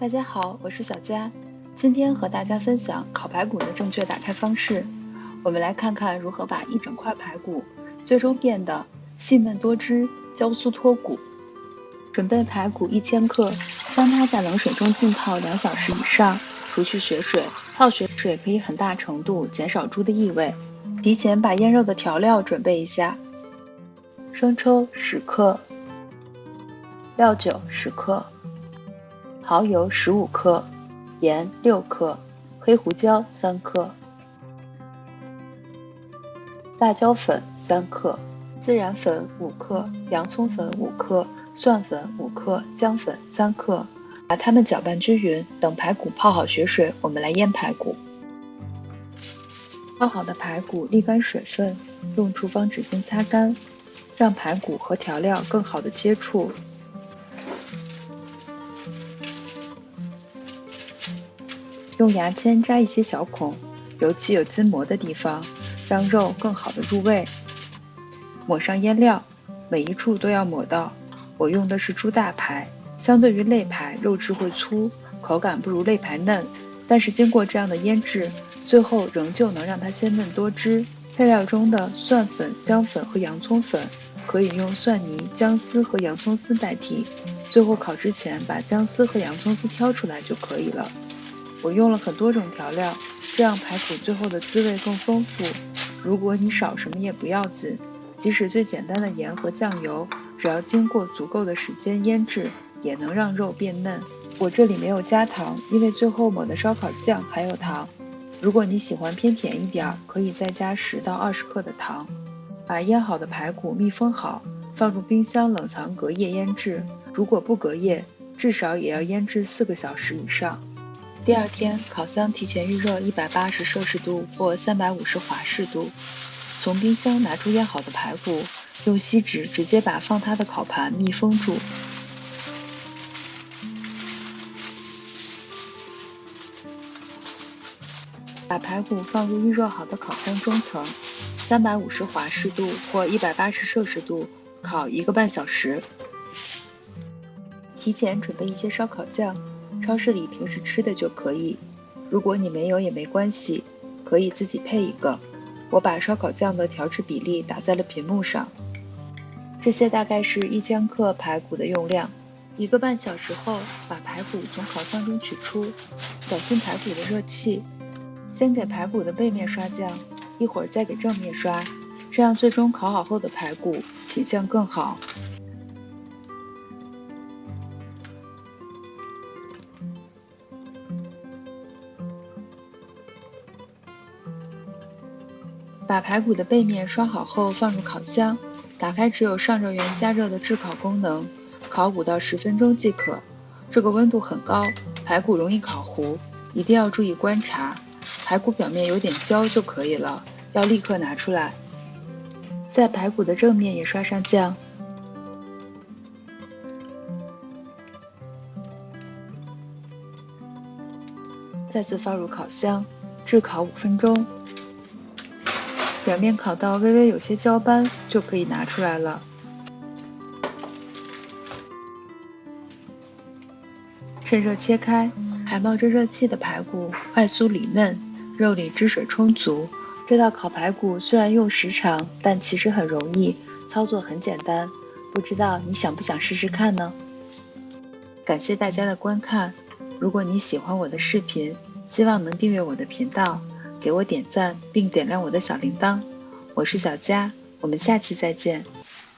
大家好，我是小佳，今天和大家分享烤排骨的正确打开方式。我们来看看如何把一整块排骨最终变得细嫩多汁、焦酥脱骨。准备排骨1000克，将它在冷水中浸泡2小时以上，除去血水。泡血水可以很大程度减少猪的异味。提前把腌肉的调料准备一下：生抽10克，料酒10克，蚝油15克，盐6克，黑胡椒3克，辣椒粉3克，孜然粉5克，洋葱粉5克，蒜粉5克，姜粉3克，把它们搅拌均匀。等排骨泡好血水，我们来腌排骨。泡好的排骨沥干水分，用厨房纸巾擦干，让排骨和调料更好的接触。用牙签扎一些小孔，尤其有筋膜的地方，让肉更好的入味。抹上腌料，每一处都要抹到。我用的是猪大排，相对于肋排，肉质会粗，口感不如肋排嫩，但是经过这样的腌制，最后仍旧能让它鲜嫩多汁。配料中的蒜粉、姜粉和洋葱粉可以用蒜泥、姜丝和洋葱丝代替。最后烤之前把姜丝和洋葱丝挑出来就可以了。我用了很多种调料，这样排骨最后的滋味更丰富。如果你少什么也不要紧，即使最简单的盐和酱油，只要经过足够的时间腌制，也能让肉变嫩。我这里没有加糖，因为最后抹的烧烤酱还有糖。如果你喜欢偏甜一点，可以再加10到20克的糖。把腌好的排骨密封好，放入冰箱冷藏隔夜腌制。如果不隔夜，至少也要腌制4个小时以上。第二天，烤箱提前预热180摄氏度或350华氏度。从冰箱拿出腌好的排骨，用锡纸直接把放它的烤盘密封住。把排骨放入预热好的烤箱中层，350华氏度或180摄氏度烤1个半小时。提前准备一些烧烤酱，超市里平时吃的就可以。如果你没有也没关系，可以自己配一个。我把烧烤酱的调制比例打在了屏幕上。这些大概是1000克排骨的用量。1个半小时后，把排骨从烤箱中取出，小心排骨的热气。先给排骨的背面刷酱，一会儿再给正面刷，这样最终烤好后的排骨品相更好。把排骨的背面刷好后放入烤箱，打开只有上热源加热的炙烤功能，烤5到10分钟即可。这个温度很高，排骨容易烤糊，一定要注意观察。排骨表面有点焦就可以了，要立刻拿出来。在排骨的正面也刷上酱。再次放入烤箱，炙烤5分钟。表面烤到微微有些焦斑，就可以拿出来了。趁热切开，还冒着热气的排骨外酥里嫩，肉里汁水充足。这道烤排骨虽然用时长，但其实很容易，操作很简单。不知道你想不想试试看呢？感谢大家的观看。如果你喜欢我的视频，希望能订阅我的频道，给我点赞并点亮我的小铃铛。我是小佳，我们下期再见。